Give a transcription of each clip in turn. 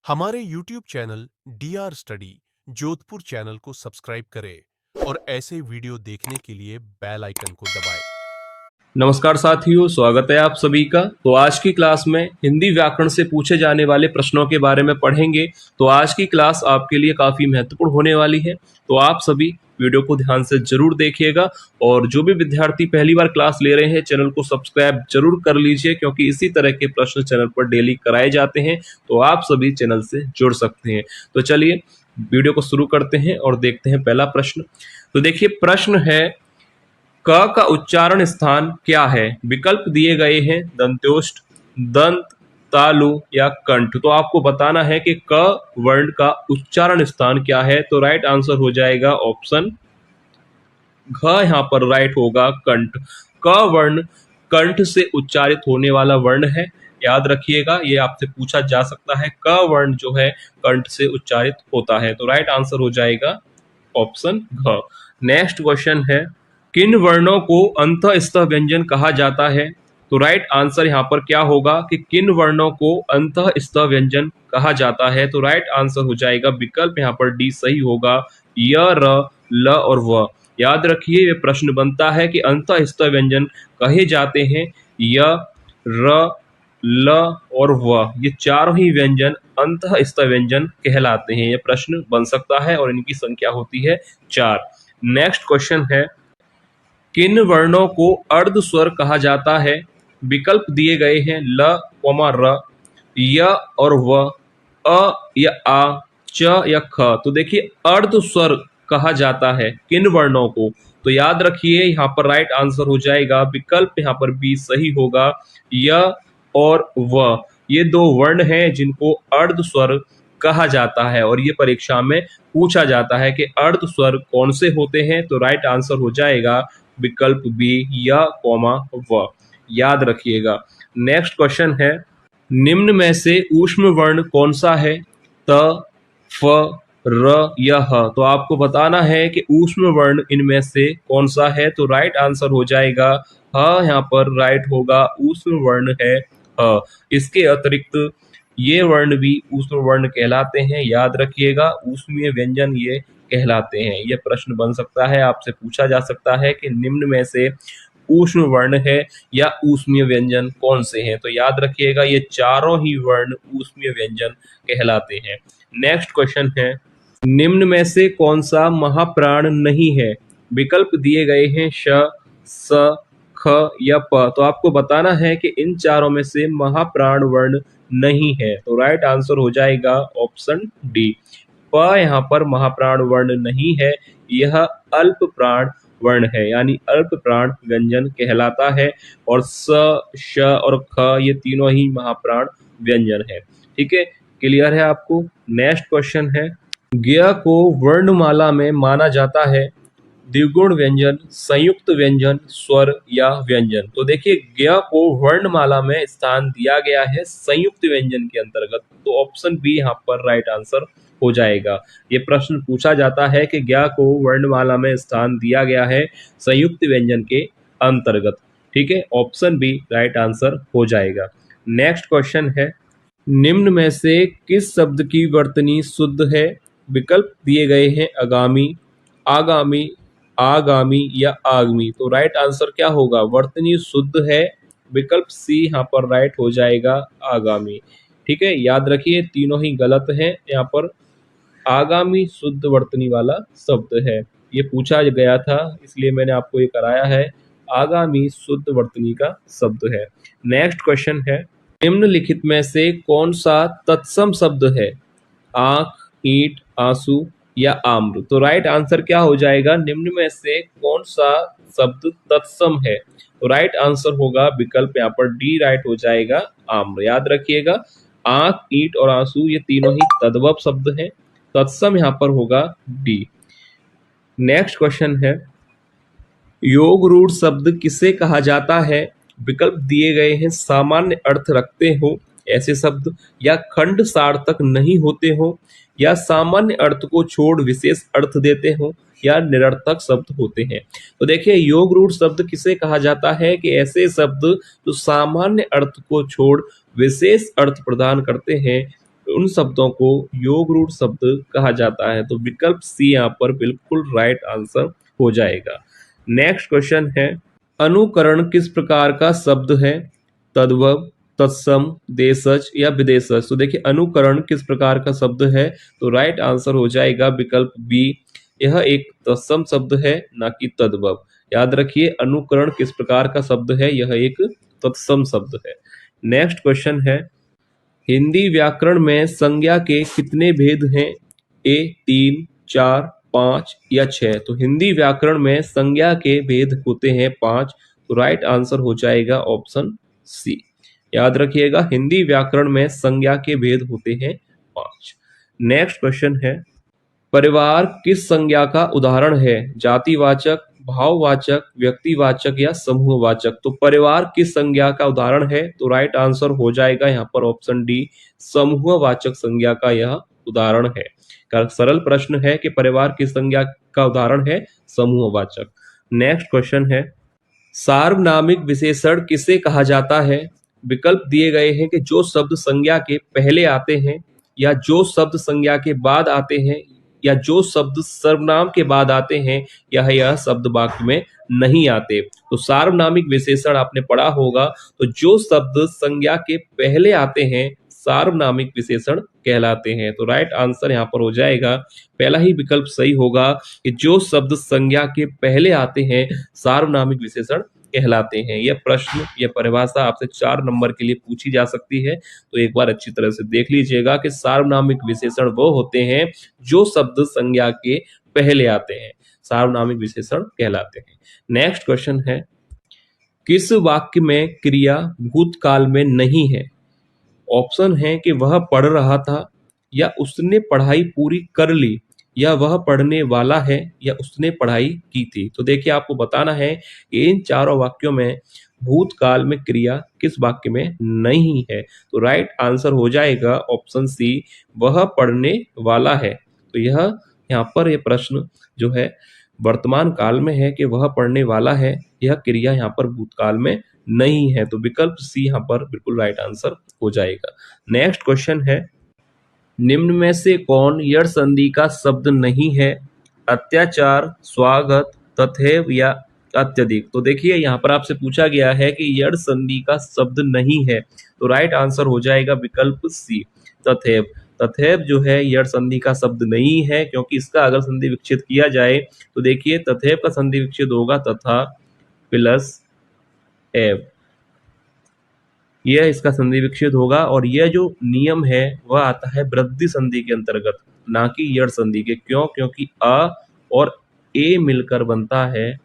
हमारे YouTube channel DR study Jodhpur channel को subscribe करें और ऐसे वीडियो देखने के लिए बेल आइकन को दबाएं। नमस्कार साथियों, स्वागत है आप सभी का। तो आज की क्लास में हिंदी व्याकरण से पूछे जाने वाले प्रश्नों के बारे में पढ़ेंगे। तो आज की क्लास आपके लिए काफ़ी महत्वपूर्ण होने वाली है, तो आप सभी वीडियो को ध्यान से जरूर देखिएगा। और जो भी विद्यार्थी पहली बार क्लास ले रहे हैं, चैनल को सब्सक्राइब जरूर कर लीजिए, क्योंकि इसी तरह के प्रश्न चैनल पर डेली कराए जाते हैं, तो आप सभी चैनल से जुड़ सकते हैं। तो चलिए वीडियो को शुरू करते हैं और देखते हैं पहला प्रश्न। तो देखिए, प्रश्न है क का उच्चारण स्थान क्या है? विकल्प दिए गए हैं दंत्योष्ठ, दंत, तालु या कंठ। तो आपको बताना है कि क वर्ण का उच्चारण स्थान क्या है। तो राइट आंसर हो जाएगा ऑप्शन घ। यहाँ पर राइट होगा कंठ। क वर्ण कंठ से उच्चारित होने वाला वर्ण है, याद रखिएगा, ये आपसे पूछा जा सकता है। क वर्ण जो है कंठ से उच्चारित होता है, तो राइट आंसर हो जाएगा ऑप्शन घ। नेक्स्ट क्वेश्चन है, किन वर्णों को अंतःस्थ व्यंजन कहा जाता है? तो राइट आंसर यहाँ पर क्या होगा कि किन वर्णों को अंतःस्थ व्यंजन कहा जाता है। तो राइट आंसर हो जाएगा विकल्प यहाँ पर डी सही होगा, य, र, ल और व। याद रखिए, ये प्रश्न बनता है कि अंतःस्थ व्यंजन कहे जाते हैं य, र, ल और व। ये चारों ही व्यंजन अंतःस्थ व्यंजन कहलाते हैं। ये प्रश्न बन सकता है और इनकी संख्या होती है 4। नेक्स्ट क्वेश्चन है, किन वर्णों को अर्ध स्वर कहा जाता है? विकल्प दिए गए हैं ल, र, य और व, अ या आ, च या ख। तो देखिए, अर्ध स्वर कहा जाता है किन वर्णों को? तो याद रखिए, यहाँ पर राइट आंसर हो जाएगा विकल्प यहाँ पर बी सही होगा, य और व। ये दो वर्ण हैं जिनको अर्ध स्वर कहा जाता है, और ये परीक्षा में पूछा जाता है कि अर्ध स्वर कौन से होते हैं। तो राइट आंसर हो जाएगा विकल्प बी, या कॉमा व। याद रखिएगा। नेक्स्ट क्वेश्चन है, निम्न में से ऊष्म वर्ण कौन सा है? त, फ, र या ह। तो आपको बताना है कि ऊष्म वर्ण इनमें से कौन सा है। तो राइट आंसर हो जाएगा ह। यहाँ पर राइट होगा ऊष्म वर्ण है ह। इसके अतिरिक्त ये वर्ण भी ऊष्म वर्ण कहलाते हैं, याद रखिएगा, ऊष्मीय व्यंजन ये कहलाते हैं। यह प्रश्न बन सकता है, आपसे पूछा जा सकता है कि निम्न में से ऊष्म वर्ण है या ऊष्मीय व्यंजन कौन से हैं। तो याद रखिएगा, ये चारों ही वर्ण ऊष्मीय व्यंजन कहलाते हैं। नेक्स्ट क्वेश्चन है, निम्न में से कौन सा महाप्राण नहीं है? विकल्प दिए गए हैं श, स, ख या प। तो आपको बताना है कि इन चारों में से महाप्राण वर्ण नहीं है। तो राइट आंसर हो जाएगा ऑप्शन डी, प यहाँ पर महाप्राण वर्ण नहीं है, यह अल्प प्राण वर्ण है, यानी अल्प प्राण व्यंजन कहलाता है। और स, श और ख ये तीनों ही महाप्राण व्यंजन है। ठीक है, क्लियर है आपको? नेक्स्ट क्वेश्चन है, ज्ञ को वर्णमाला में माना जाता है द्विगुण व्यंजन, संयुक्त व्यंजन, स्वर या व्यंजन। तो देखिए, ज्ञ को वर्णमाला में स्थान दिया गया है संयुक्त व्यंजन के अंतर्गत। तो ऑप्शन बी यहाँ पर राइट आंसर हो जाएगा। ये प्रश्न पूछा जाता है कि ज्ञ को वर्णमाला में स्थान दिया गया है संयुक्त व्यंजन के अंतर्गत। ठीक है, ऑप्शन बी राइट आंसर हो जाएगा। नेक्स्ट क्वेश्चन है, निम्न में से किस शब्द की वर्तनी शुद्ध है? विकल्प दिए गए हैं आगामी, आगामी, आगामी या आगमी। तो राइट आंसर क्या होगा? वर्तनी शुद्ध है, विकल्प सी यहाँ पर राइट हो जाएगा आगामी। ठीक है, याद रखिए, तीनों ही गलत हैं। यहाँ पर आगामी शुद्ध वर्तनी वाला शब्द है, ये पूछा गया था, इसलिए मैंने आपको ये कराया है। आगामी शुद्ध वर्तनी का शब्द है। नेक्स्ट क्वेश्चन है, निम्नलिखित में से कौन सा तत्सम शब्द है? आंख, ईंट, आंसू या आम्र। तो राइट आंसर क्या हो जाएगा? निम्न में से कौन सा शब्द तत्सम है? तो राइट आंसर होगा विकल्प यहाँ पर डी राइट हो जाएगा, आम्र। याद रखिएगा, आंख, ईंट और आंसू ये तीनों ही तद्भव शब्द हैं, तत्सम यहाँ पर होगा डी। नेक्स्ट क्वेश्चन है, योग रूढ़ शब्द किसे कहा जाता है? विकल्प दिए गए हैं सामान्य अर्थ रखते हो ऐसे शब्द, या खंड सार्थक नहीं होते हो, या सामान्य अर्थ को छोड़ विशेष अर्थ देते हो, या निरर्थक शब्द होते हैं। तो देखिए, योग रूढ़ शब्द किसे कहा जाता है कि ऐसे शब्द जो सामान्य अर्थ को छोड़ विशेष अर्थ प्रदान करते हैं, उन शब्दों को योग रूढ़ शब्द कहा जाता है। तो विकल्प सी यहाँ पर बिल्कुल राइट आंसर हो जाएगा। नेक्स्ट क्वेश्चन है, अनुकरण किस प्रकार का शब्द है? तद्भव, तत्सम, देशज या विदेशज। तो देखिए अनुकरण किस प्रकार का शब्द है, तो राइट आंसर हो जाएगा विकल्प बी। यह एक तत्सम शब्द है, ना कि तद्भव। याद रखिए अनुकरण किस प्रकार का शब्द है, यह एक तत्सम शब्द है। नेक्स्ट क्वेश्चन है, हिंदी व्याकरण में संज्ञा के कितने भेद हैं? ए 3, 4, 5 या 6। तो हिंदी व्याकरण में संज्ञा के भेद होते हैं 5। तो राइट आंसर हो जाएगा ऑप्शन सी। याद रखिएगा हिंदी व्याकरण में संज्ञा के भेद होते हैं 5। नेक्स्ट क्वेश्चन है, परिवार किस संज्ञा का उदाहरण है? जातिवाचक, भाववाचक, व्यक्तिवाचक या समूहवाचक। तो परिवार किस संज्ञा का उदाहरण है? तो राइट आंसर हो जाएगा यहाँ पर ऑप्शन डी, समूहवाचक संज्ञा का यह उदाहरण है। सरल प्रश्न है कि परिवार किस संज्ञा का उदाहरण है? समूहवाचक। नेक्स्ट क्वेश्चन है, सार्वनामिक विशेषण किसे कहा जाता है? विकल्प दिए गए हैं कि जो शब्द संज्ञा के पहले आते हैं, या जो शब्द संज्ञा के बाद आते हैं, या जो शब्द सर्वनाम के बाद आते हैं, या यह शब्द वाक्य में नहीं आते। तो सार्वनामिक विशेषण आपने पढ़ा होगा, तो जो शब्द संज्ञा के पहले आते हैं सार्वनामिक विशेषण कहलाते हैं। तो राइट आंसर यहाँ पर हो जाएगा पहला ही विकल्प सही होगा कि जो शब्द संज्ञा के पहले आते हैं सार्वनामिक विशेषण कहलाते हैं। यह प्रश्न, यह परिभाषा आपसे 4 नंबर के लिए पूछी जा सकती है, तो एक बार अच्छी तरह से देख लीजिएगा कि सार्वनामिक विशेषण वो होते हैं जो शब्द संज्ञा के पहले आते हैं, सार्वनामिक विशेषण कहलाते हैं। नेक्स्ट क्वेश्चन है, किस वाक्य में क्रिया भूतकाल में नहीं है? ऑप्शन है कि वह पढ़ रहा था, या उसने पढ़ाई पूरी कर ली, या वह पढ़ने वाला है, या उसने पढ़ाई की थी। तो देखिए आपको बताना है कि इन चारों वाक्यों में भूतकाल में क्रिया किस वाक्य में नहीं है। तो राइट आंसर हो जाएगा ऑप्शन सी, वह पढ़ने वाला है। तो यह यहाँ पर यह प्रश्न जो है वर्तमान काल में है कि वह पढ़ने वाला है, यह क्रिया यहाँ पर भूतकाल में नहीं है। तो विकल्प सी यहाँ पर बिल्कुल राइट आंसर हो जाएगा। नेक्स्ट क्वेश्चन है, निम्न में से कौन यड़ संधि का शब्द नहीं है? अत्याचार, स्वागत, तथैव या अत्यधिक। तो देखिए यहाँ पर आपसे पूछा गया है कि यड़ संधि का शब्द नहीं है, तो राइट आंसर हो जाएगा विकल्प सी, तथैव। तथैव जो है यड़ संधि का शब्द नहीं है, क्योंकि इसका अगर संधि विच्छेद किया जाए तो देखिए तथैव का संधि विच्छेद होगा तथा प्लस एव, यह इसका संधि विच्छेद होगा। और यह जो नियम है वह आता है वृद्धि संधि के अंतर्गत, ना कि यड़ संधि के। क्यों? क्योंकि अ और ए मिलकर बनता है,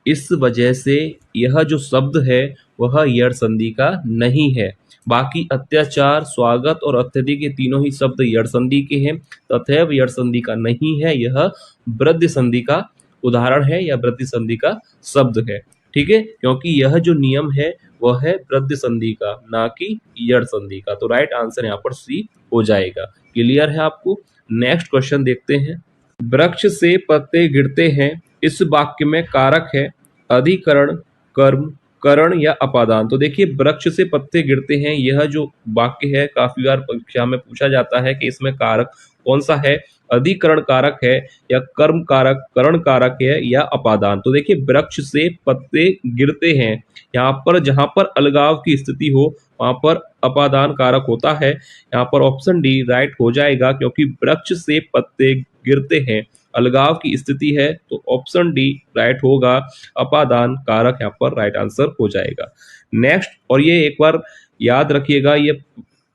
इस वजह से यह जो शब्द है वह यड़ संधि का नहीं है। बाकी अत्याचार, स्वागत और अत्यधिक ये तीनों ही शब्द यड़ संधि के हैं। तथैव यड़ संधि का नहीं है, यह वृद्धि संधि का उदाहरण है या वृद्धि संधि का शब्द है। ठीक है, क्योंकि यह जो नियम है वह है वृद्धि संधि का, ना कि यड़ संधि का। तो राइट आंसर यहाँ पर सी हो जाएगा। क्लियर है आपको? नेक्स्ट क्वेश्चन देखते हैं, वृक्ष से पत्ते गिरते हैं, इस वाक्य में कारक है अधिकरण, कर्म, करण या अपादान। तो देखिए वृक्ष से पत्ते गिरते हैं, यह जो वाक्य है काफी बार परीक्षा में पूछा जाता है कि इसमें कारक कौन सा है, अधिकरण कारक है या कर्म कारक, करण कारक है या अपादान। तो देखिए वृक्ष से पत्ते गिरते हैं, यहाँ पर जहां पर अलगाव की स्थिति हो वहां पर अपादान कारक होता है। यहाँ पर ऑप्शन डी राइट हो जाएगा, क्योंकि वृक्ष से पत्ते गिरते हैं, अलगाव की स्थिति है, तो ऑप्शन डी राइट होगा, अपादान कारक यहाँ पर राइट आंसर हो जाएगा। नेक्स्ट, और ये एक बार याद रखिएगा, ये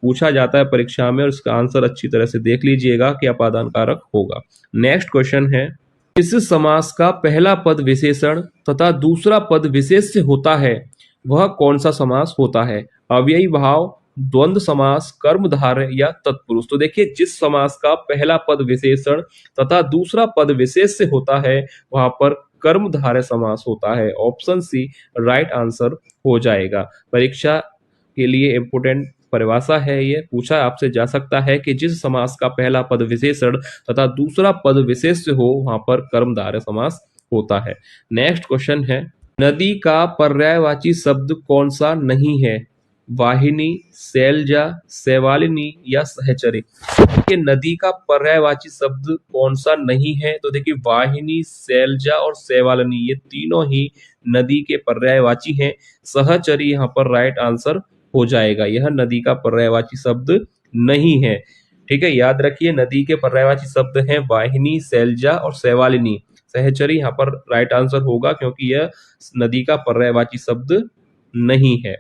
पूछा जाता है परीक्षा में और इसका आंसर अच्छी तरह से देख लीजिएगा कि अपादान कारक होगा। नेक्स्ट क्वेश्चन है, इस समास का पहला पद विशेषण तथा दूसरा पद विशेष्य होता है, वह कौन सा समास होता है? अव्ययी भाव, द्वंद्व समास, कर्मधारय या तत्पुरुष। तो देखिए जिस समास का पहला पद विशेषण तथा दूसरा पद विशेष्य होता है वहां पर कर्मधारय समास होता है। ऑप्शन सी राइट आंसर हो जाएगा। परीक्षा के लिए इंपोर्टेंट परिभाषा है, ये पूछा आपसे जा सकता है कि जिस समास का पहला पद विशेषण तथा दूसरा पद विशेष्य हो वहां पर कर्मधारय समास होता है। नेक्स्ट क्वेश्चन है, नदी का पर्यायवाची शब्द कौन सा नहीं है? वाहिनी, सैलजा, शैवालिनी या सहचरी। देखिए नदी का पर्यायवाची शब्द कौन सा नहीं है? तो देखिए वाहिनी, सैलजा और शैवालिनी ये तीनों ही नदी के पर्यायवाची हैं। सहचरी यहाँ पर राइट आंसर हो जाएगा, यह नदी का पर्यायवाची शब्द नहीं है। ठीक है, याद रखिए नदी के पर्यायवाची शब्द हैं वाहिनी, सैलजा और शैवालिनी। सहचरी यहाँ पर राइट आंसर होगा क्योंकि यह नदी का पर्यायवाची शब्द नहीं है।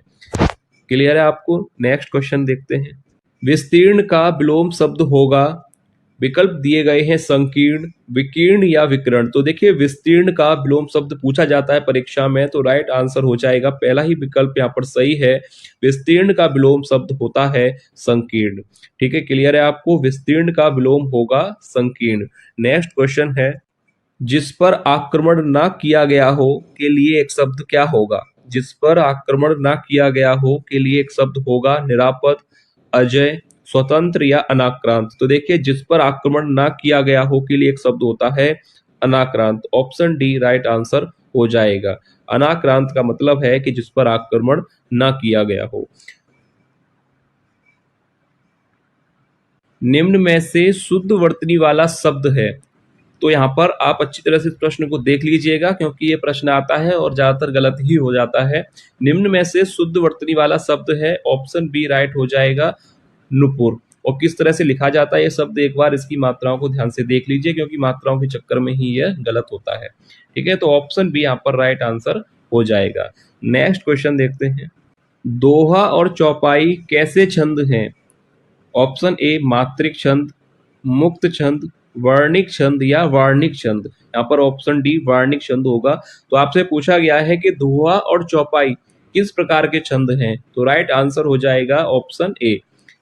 क्लियर है आपको? नेक्स्ट क्वेश्चन देखते हैं। विस्तीर्ण का विलोम शब्द होगा, विकल्प दिए गए हैं संकीर्ण, विकीर्ण या विकर्ण। तो देखिए विस्तीर्ण का विलोम शब्द पूछा जाता है परीक्षा में, तो राइट आंसर हो जाएगा पहला ही विकल्प यहाँ पर सही है। विस्तीर्ण का विलोम शब्द होता है संकीर्ण। ठीक है, क्लियर है आपको? विस्तीर्ण का विलोम होगा संकीर्ण। नेक्स्ट क्वेश्चन है, जिस पर आक्रमण ना किया गया हो के लिए एक शब्द क्या होगा? जिस पर आक्रमण ना किया गया हो के लिए एक शब्द होगा निरापद, अजय, स्वतंत्र या अनाक्रांत। तो देखिए जिस पर आक्रमण ना किया गया हो के लिए एक शब्द होता है अनाक्रांत। ऑप्शन डी राइट आंसर हो जाएगा। अनाक्रांत का मतलब है कि जिस पर आक्रमण ना किया गया हो। निम्न में से शुद्ध वर्तनी वाला शब्द है। तो यहाँ पर आप अच्छी तरह से इस प्रश्न को देख लीजिएगा क्योंकि ये प्रश्न आता है और ज्यादातर गलत ही हो जाता है। निम्न में से शुद्ध वर्तनी वाला शब्द है, ऑप्शन बी राइट हो जाएगा नुपुर। और किस तरह से लिखा जाता है ये शब्द, एक बार इसकी मात्राओं को ध्यान से देख लीजिए क्योंकि मात्राओं के चक्कर में ही यह गलत होता है। ठीक है, तो ऑप्शन बी यहाँ पर राइट आंसर हो जाएगा। नेक्स्ट क्वेश्चन देखते हैं। दोहा और चौपाई कैसे छंद हैं? ऑप्शन ए मात्रिक छंद, मुक्त छंद, वर्णिक छंद या वार्णिक छंद। यहाँ पर ऑप्शन डी वार्णिक छंद होगा। तो आपसे पूछा गया है कि दोहा और चौपाई किस प्रकार के छंद हैं, तो राइट आंसर हो जाएगा ऑप्शन ए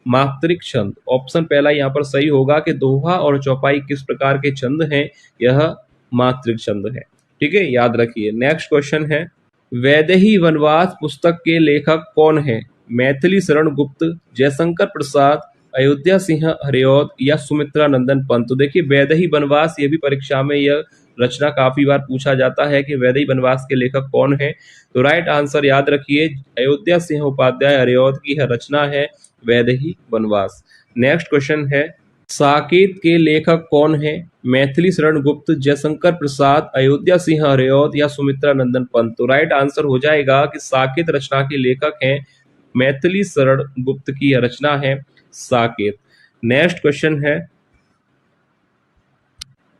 मात्रिक छंद। ऑप्शन पहला यहाँ पर सही होगा कि दोहा और चौपाई किस प्रकार के छंद हैं, यह मात्रिक छंद है। ठीक है, याद रखिए। नेक्स्ट क्वेश्चन है, वैदेही वनवास पुस्तक के लेखक कौन है? मैथिली शरण गुप्त, जयशंकर प्रसाद, अयोध्या सिंह हरिऔध या सुमित्रा नंदन पंत। तो देखिए वैदेही वनवास, ये भी परीक्षा में यह रचना काफी बार पूछा जाता है कि वैदेही वनवास के लेखक कौन है। तो राइट आंसर याद रखिए अयोध्या सिंह उपाध्याय हरिऔध की यह रचना है वैदेही वनवास। नेक्स्ट क्वेश्चन है, साकेत के लेखक कौन है? मैथिली शरण गुप्त, जयशंकर प्रसाद, अयोध्या सिंह हरिऔध या सुमित्रा नंदन पंत। तो राइट आंसर हो जाएगा कि साकेत रचना के लेखक हैं मैथिली शरण गुप्त की यह रचना है साकेत। नेक्स्ट क्वेश्चन है,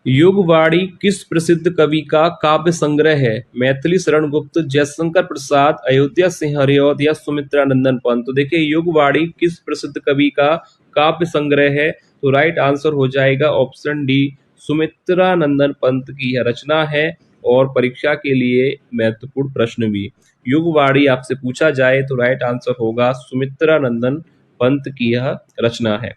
युगवाणी किस प्रसिद्ध कवि का काव्य संग्रह है? मैथिली शरण गुप्त, जयशंकर प्रसाद, अयोध्या सिंह हरिऔध या सुमित्रा नंदन पंत। तो देखिए युगवाणी किस प्रसिद्ध कवि का काव्य संग्रह है, तो राइट आंसर हो जाएगा ऑप्शन डी सुमित्रा नंदन पंत की यह रचना है। और परीक्षा के लिए महत्वपूर्ण प्रश्न भी, युगवाणी आपसे पूछा जाए तो राइट आंसर होगा सुमित्रा नंदन पंत की यह रचना है।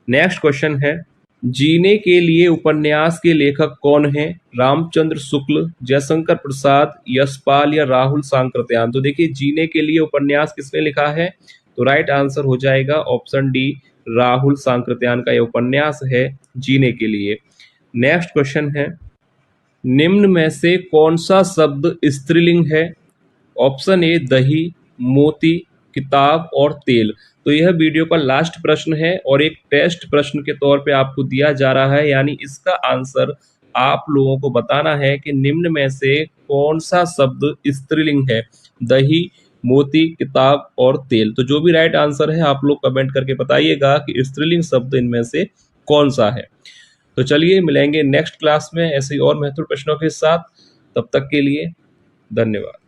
नेक्स्ट क्वेश्चन है, जीने के लिए उपन्यास के लेखक कौन हैं? रामचंद्र शुक्ल, जयशंकर प्रसाद, यशपाल या राहुल सांकृत्यायन। तो देखिए जीने के लिए उपन्यास किसने लिखा है, तो राइट आंसर हो जाएगा ऑप्शन डी राहुल सांकृत्यायन का यह उपन्यास है जीने के लिए। नेक्स्ट क्वेश्चन है, निम्न में से कौन सा शब्द स्त्रीलिंग है? ऑप्शन ए दही, मोती, किताब और तेल। तो यह वीडियो का लास्ट प्रश्न है और एक टेस्ट प्रश्न के तौर पे आपको दिया जा रहा है, यानी इसका आंसर आप लोगों को बताना है कि निम्न में से कौन सा शब्द स्त्रीलिंग है, दही, मोती, किताब और तेल। तो जो भी राइट आंसर है आप लोग कमेंट करके बताइएगा कि स्त्रीलिंग शब्द इनमें से कौन सा है। तो चलिए मिलेंगे नेक्स्ट क्लास में ऐसे और महत्वपूर्ण प्रश्नों के साथ। तब तक के लिए धन्यवाद।